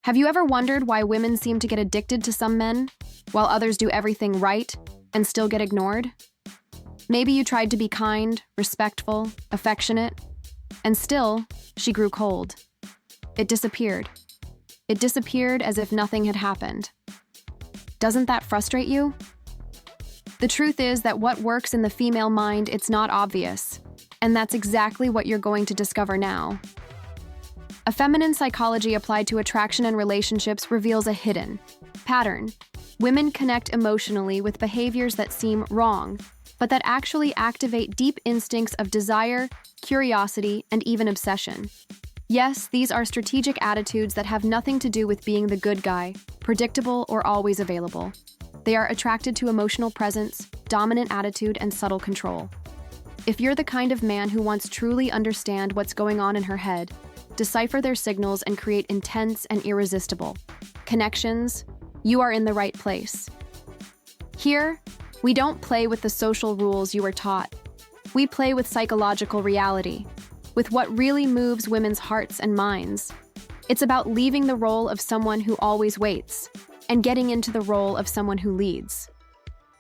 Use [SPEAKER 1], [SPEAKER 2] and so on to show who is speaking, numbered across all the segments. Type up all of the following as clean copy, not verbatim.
[SPEAKER 1] Have you ever wondered why women seem to get addicted to some men, while others do everything right and still get ignored? Maybe you tried to be kind, respectful, affectionate, and still, she grew cold. It disappeared. It disappeared as if nothing had happened. Doesn't that frustrate you? The truth is that what works in the female mind, it's not obvious, and that's exactly what you're going to discover now. A feminine psychology applied to attraction and relationships reveals a hidden pattern. Women connect emotionally with behaviors that seem wrong, but that actually activate deep instincts of desire, curiosity, and even obsession. Yes, these are strategic attitudes that have nothing to do with being the good guy, predictable, or always available. They are attracted to emotional presence, dominant attitude, and subtle control. If you're the kind of man who wants to truly understand what's going on in her head, decipher their signals, and create intense and irresistible connections, you are in the right place. Here, we don't play with the social rules you were taught. We play with psychological reality, with what really moves women's hearts and minds. It's about leaving the role of someone who always waits and getting into the role of someone who leads.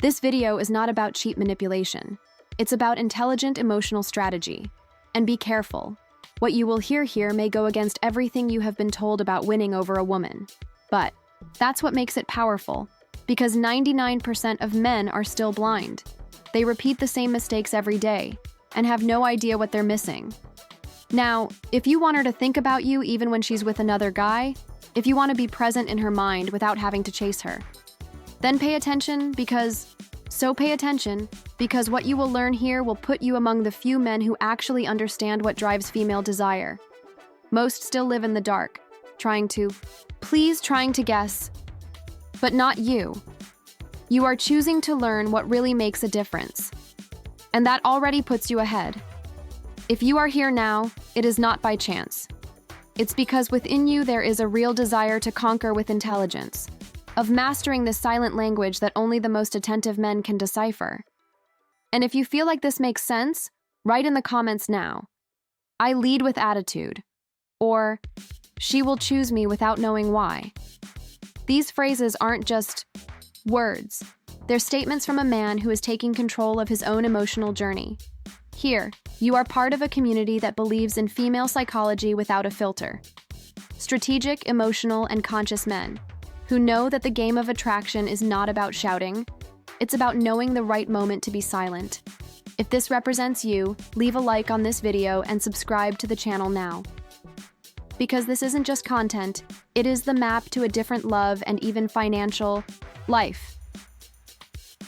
[SPEAKER 1] This video is not about cheap manipulation. It's about intelligent emotional strategy. And be careful. What you will hear here may go against everything you have been told about winning over a woman. But that's what makes it powerful, because 99% of men are still blind. They repeat the same mistakes every day and have no idea what they're missing. Now, if you want her to think about you even when she's with another guy, if you want to be present in her mind without having to chase her, then pay attention because what you will learn here will put you among the few men who actually understand what drives female desire. Most still live in the dark, trying to guess. But not you. You are choosing to learn what really makes a difference. And that already puts you ahead. If you are here now, it is not by chance. It's because within you there is a real desire to conquer with intelligence, of mastering this silent language that only the most attentive men can decipher. And if you feel like this makes sense, write in the comments now. I lead with attitude. Or, she will choose me without knowing why. These phrases aren't just words. They're statements from a man who is taking control of his own emotional journey. Here, you are part of a community that believes in female psychology without a filter. Strategic, emotional, and conscious men who know that the game of attraction is not about shouting. It's about knowing the right moment to be silent. If this represents you, leave a like on this video and subscribe to the channel now. Because this isn't just content, it is the map to a different love and even financial life.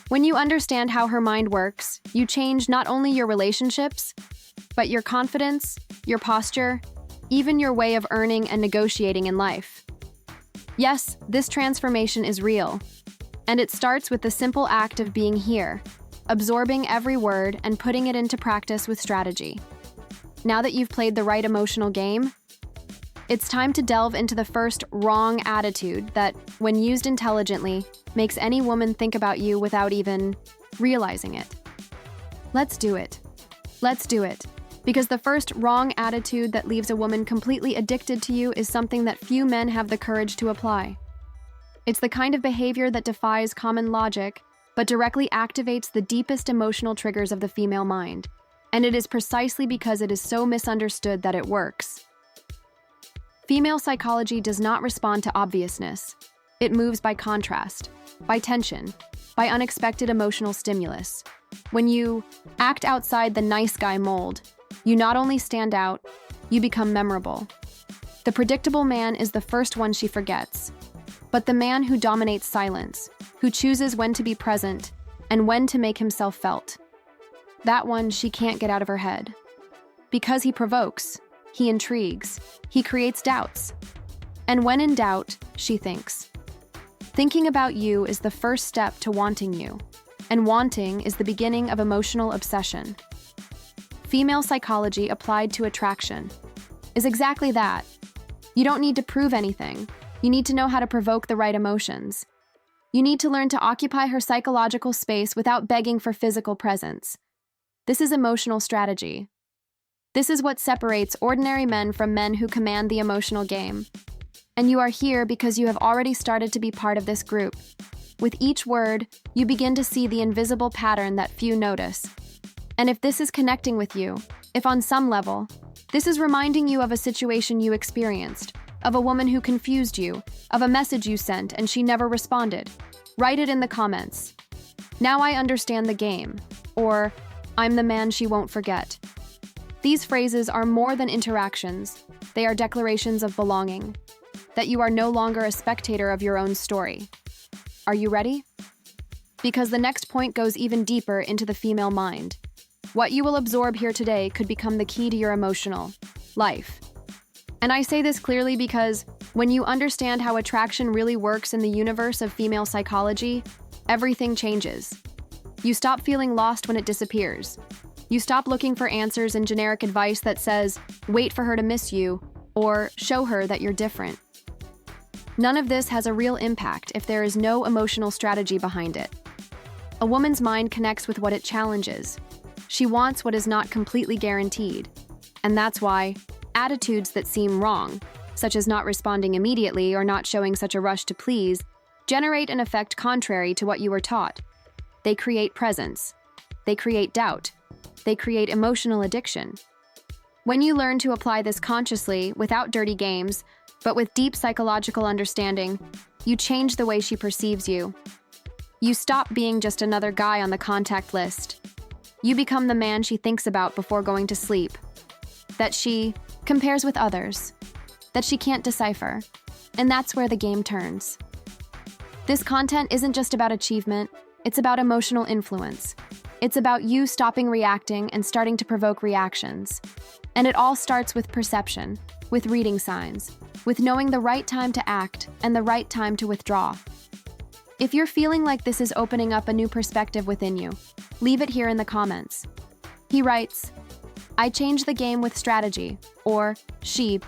[SPEAKER 1] When you understand how her mind works, you change not only your relationships, but your confidence, your posture, even your way of earning and negotiating in life. Yes, this transformation is real, and it starts with the simple act of being here, absorbing every word and putting it into practice with strategy. Now that you've played the right emotional game, it's time to delve into the first wrong attitude that, when used intelligently, makes any woman think about you without even realizing it. Let's do it. Let's do it. Because the first wrong attitude that leaves a woman completely addicted to you is something that few men have the courage to apply. It's the kind of behavior that defies common logic, but directly activates the deepest emotional triggers of the female mind. And it is precisely because it is so misunderstood that it works. Female psychology does not respond to obviousness. It moves by contrast, by tension, by unexpected emotional stimulus. When you act outside the nice guy mold, you not only stand out, you become memorable. The predictable man is the first one she forgets. But the man who dominates silence, who chooses when to be present and when to make himself felt, that one she can't get out of her head. Because he provokes, he intrigues, he creates doubts. And when in doubt, she thinks. Thinking about you is the first step to wanting you, and wanting is the beginning of emotional obsession. Female psychology applied to attraction is exactly that. You don't need to prove anything. You need to know how to provoke the right emotions. You need to learn to occupy her psychological space without begging for physical presence. This is emotional strategy. This is what separates ordinary men from men who command the emotional game. And you are here because you have already started to be part of this group. With each word, you begin to see the invisible pattern that few notice. And if this is connecting with you, if on some level, this is reminding you of a situation you experienced, of a woman who confused you, of a message you sent and she never responded, write it in the comments. Now I understand the game, or I'm the man she won't forget. These phrases are more than interactions. They are declarations of belonging, that you are no longer a spectator of your own story. Are you ready? Because the next point goes even deeper into the female mind. What you will absorb here today could become the key to your emotional life. And I say this clearly because when you understand how attraction really works in the universe of female psychology, everything changes. You stop feeling lost when it disappears. You stop looking for answers in generic advice that says, wait for her to miss you, or show her that you're different. None of this has a real impact if there is no emotional strategy behind it. A woman's mind connects with what it challenges. She wants what is not completely guaranteed. And that's why attitudes that seem wrong, such as not responding immediately or not showing such a rush to please, generate an effect contrary to what you were taught. They create presence. They create doubt. They create emotional addiction. When you learn to apply this consciously, without dirty games, but with deep psychological understanding, you change the way she perceives you. You stop being just another guy on the contact list. You become the man she thinks about before going to sleep, that she compares with others, that she can't decipher, and that's where the game turns. This content isn't just about achievement, it's about emotional influence. It's about you stopping reacting and starting to provoke reactions. And it all starts with perception, with reading signs, with knowing the right time to act and the right time to withdraw. If you're feeling like this is opening up a new perspective within you, leave it here in the comments. He writes, I change the game with strategy, or she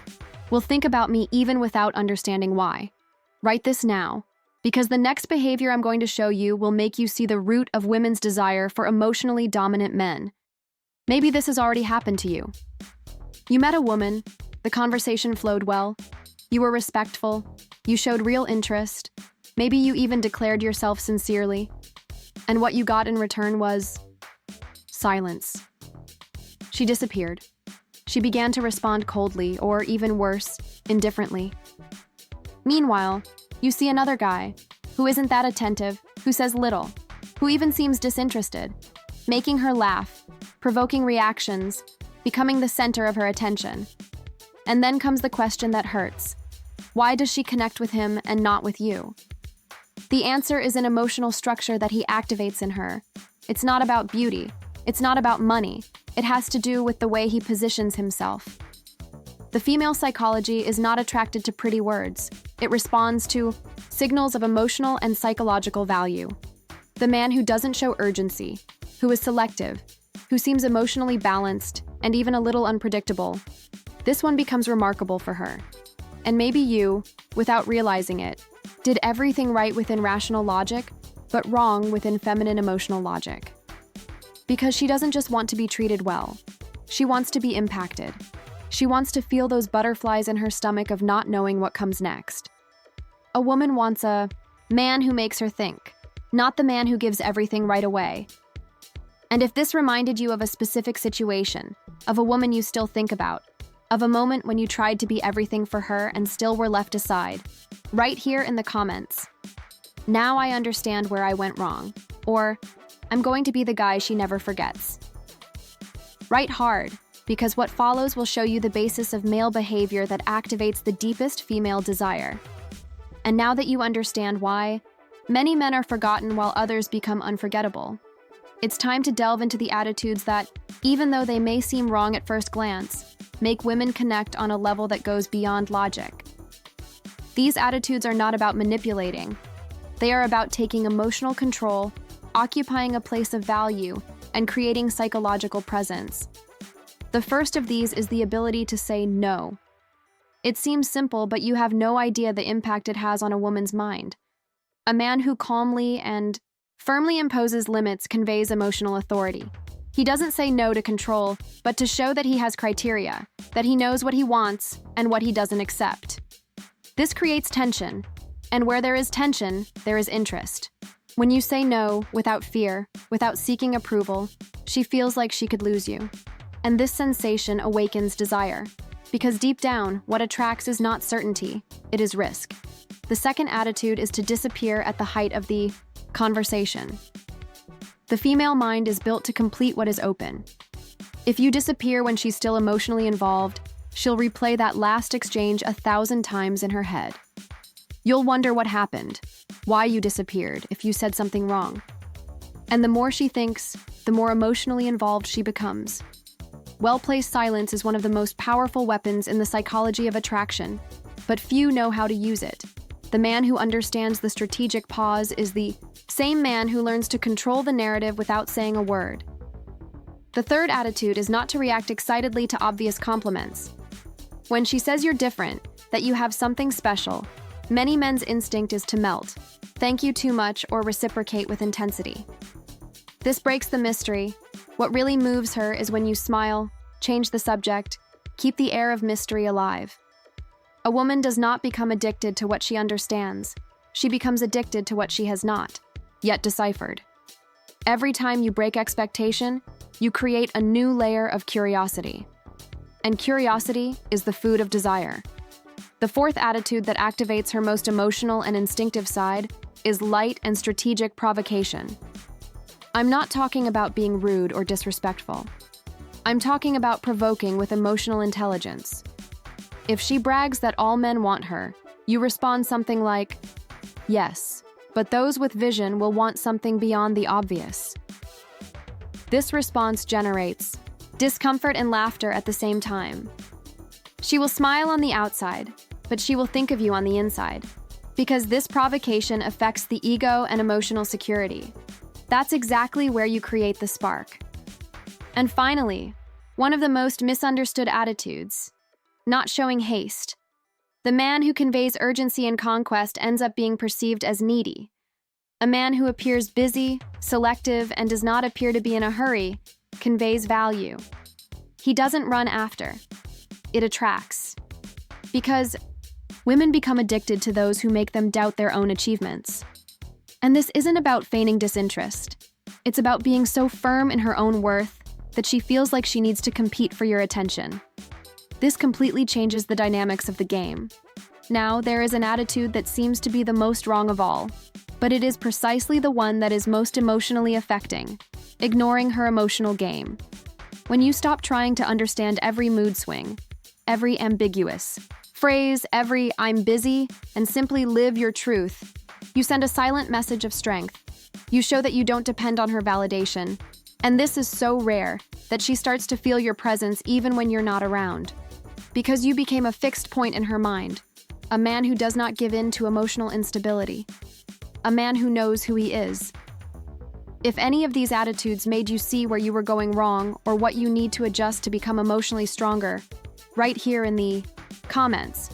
[SPEAKER 1] will think about me even without understanding why. Write this now, because the next behavior I'm going to show you will make you see the root of women's desire for emotionally dominant men. Maybe this has already happened to you. You met a woman, the conversation flowed well, you were respectful, you showed real interest, maybe you even declared yourself sincerely, and what you got in return was silence. She disappeared. She began to respond coldly, or even worse, indifferently. Meanwhile, you see another guy, who isn't that attentive, who says little, who even seems disinterested, making her laugh, provoking reactions, becoming the center of her attention. And then comes the question that hurts. Why does she connect with him and not with you? The answer is an emotional structure that he activates in her. It's not about beauty. It's not about money. It has to do with the way he positions himself. The female psychology is not attracted to pretty words. It responds to signals of emotional and psychological value. The man who doesn't show urgency, who is selective, who seems emotionally balanced and even a little unpredictable, this one becomes remarkable for her. And maybe you, without realizing it, did everything right within rational logic, but wrong within feminine emotional logic. Because she doesn't just want to be treated well. She wants to be impacted. She wants to feel those butterflies in her stomach of not knowing what comes next. A woman wants a man who makes her think, not the man who gives everything right away. And if this reminded you of a specific situation, of a woman you still think about, of a moment when you tried to be everything for her and still were left aside, write here in the comments. Now I understand where I went wrong, or I'm going to be the guy she never forgets. Write hard, because what follows will show you the basis of male behavior that activates the deepest female desire. And now that you understand why, many men are forgotten while others become unforgettable. It's time to delve into the attitudes that, even though they may seem wrong at first glance, make women connect on a level that goes beyond logic. These attitudes are not about manipulating. They are about taking emotional control, occupying a place of value, and creating psychological presence. The first of these is the ability to say no. It seems simple, but you have no idea the impact it has on a woman's mind. A man who calmly and firmly imposes limits conveys emotional authority. He doesn't say no to control, but to show that he has criteria, that he knows what he wants and what he doesn't accept. This creates tension, and where there is tension, there is interest. When you say no without fear, without seeking approval, she feels like she could lose you. And this sensation awakens desire, because deep down, what attracts is not certainty, it is risk. The second attitude is to disappear at the height of the conversation. The female mind is built to complete what is open. If you disappear when she's still emotionally involved, she'll replay that last exchange 1,000 times in her head. You'll wonder what happened, why you disappeared, if you said something wrong. And the more she thinks, the more emotionally involved she becomes. Well-placed silence is one of the most powerful weapons in the psychology of attraction, but few know how to use it. The man who understands the strategic pause is the same man who learns to control the narrative without saying a word. The third attitude is not to react excitedly to obvious compliments. When she says you're different, that you have something special, many men's instinct is to melt, thank you too much, or reciprocate with intensity. This breaks the mystery. What really moves her is when you smile, change the subject, keep the air of mystery alive. A woman does not become addicted to what she understands. She becomes addicted to what she has not yet deciphered. Every time you break expectation, you create a new layer of curiosity. And curiosity is the food of desire. The fourth attitude that activates her most emotional and instinctive side is light and strategic provocation. I'm not talking about being rude or disrespectful. I'm talking about provoking with emotional intelligence. If she brags that all men want her, you respond something like, yes, but those with vision will want something beyond the obvious. This response generates discomfort and laughter at the same time. She will smile on the outside, but she will think of you on the inside, because this provocation affects the ego and emotional security. That's exactly where you create the spark. And finally, one of the most misunderstood attitudes, not showing haste. The man who conveys urgency and conquest ends up being perceived as needy. A man who appears busy, selective, and does not appear to be in a hurry conveys value. He doesn't run after. It attracts. Because women become addicted to those who make them doubt their own achievements. And this isn't about feigning disinterest. It's about being so firm in her own worth that she feels like she needs to compete for your attention. This completely changes the dynamics of the game. Now, there is an attitude that seems to be the most wrong of all, but it is precisely the one that is most emotionally affecting, ignoring her emotional game. When you stop trying to understand every mood swing, every ambiguous phrase, every "I'm busy," and simply live your truth, you send a silent message of strength. You show that you don't depend on her validation, and this is so rare that she starts to feel your presence even when you're not around. Because you became a fixed point in her mind, a man who does not give in to emotional instability, a man who knows who he is. If any of these attitudes made you see where you were going wrong or what you need to adjust to become emotionally stronger, write here in the comments.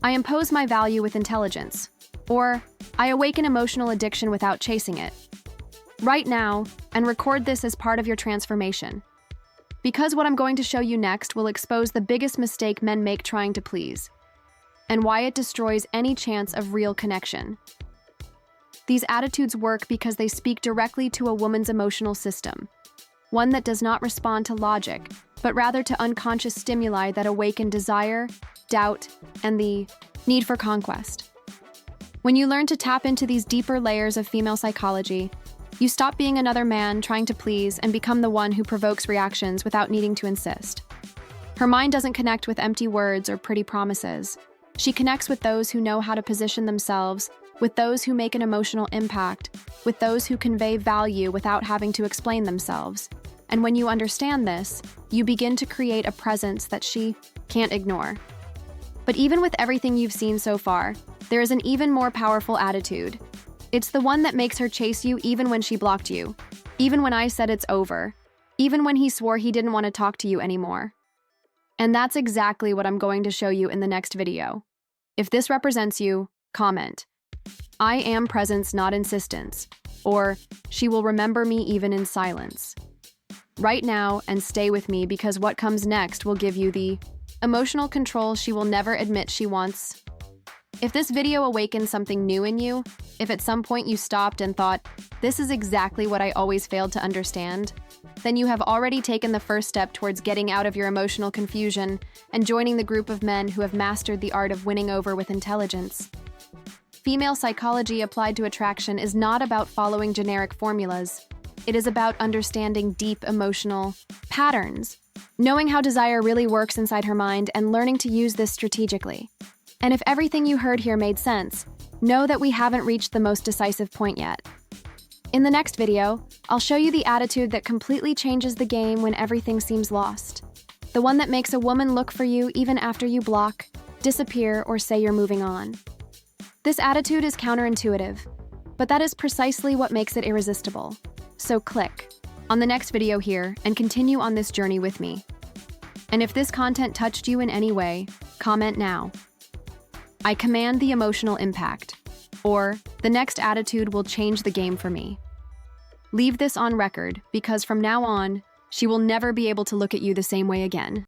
[SPEAKER 1] I impose my value with intelligence, or I awaken emotional addiction without chasing it. Write now and record this as part of your transformation. Because what I'm going to show you next will expose the biggest mistake men make trying to please, and why it destroys any chance of real connection. These attitudes work because they speak directly to a woman's emotional system, one that does not respond to logic, but rather to unconscious stimuli that awaken desire, doubt, and the need for conquest. When you learn to tap into these deeper layers of female psychology, you stop being another man trying to please and become the one who provokes reactions without needing to insist. Her mind doesn't connect with empty words or pretty promises. She connects with those who know how to position themselves, with those who make an emotional impact, with those who convey value without having to explain themselves. And when you understand this, you begin to create a presence that she can't ignore. But even with everything you've seen so far, there is an even more powerful attitude. It's the one that makes her chase you even when she blocked you, even when I said it's over, even when he swore he didn't want to talk to you anymore. And that's exactly what I'm going to show you in the next video. If this represents you, comment, I am presence, not insistence, or she will remember me even in silence. Write now and stay with me, because what comes next will give you the emotional control she will never admit she wants. If this video awakened something new in you, if at some point you stopped and thought, this is exactly what I always failed to understand, then you have already taken the first step towards getting out of your emotional confusion and joining the group of men who have mastered the art of winning over with intelligence. Female psychology applied to attraction is not about following generic formulas. It is about understanding deep emotional patterns, knowing how desire really works inside her mind, and learning to use this strategically. And if everything you heard here made sense, know that we haven't reached the most decisive point yet. In the next video, I'll show you the attitude that completely changes the game when everything seems lost. The one that makes a woman look for you even after you block, disappear, or say you're moving on. This attitude is counterintuitive, but that is precisely what makes it irresistible. So click on the next video here and continue on this journey with me. And if this content touched you in any way, comment now. I command the emotional impact, or the next attitude will change the game for me. Leave this on record, because from now on, she will never be able to look at you the same way again.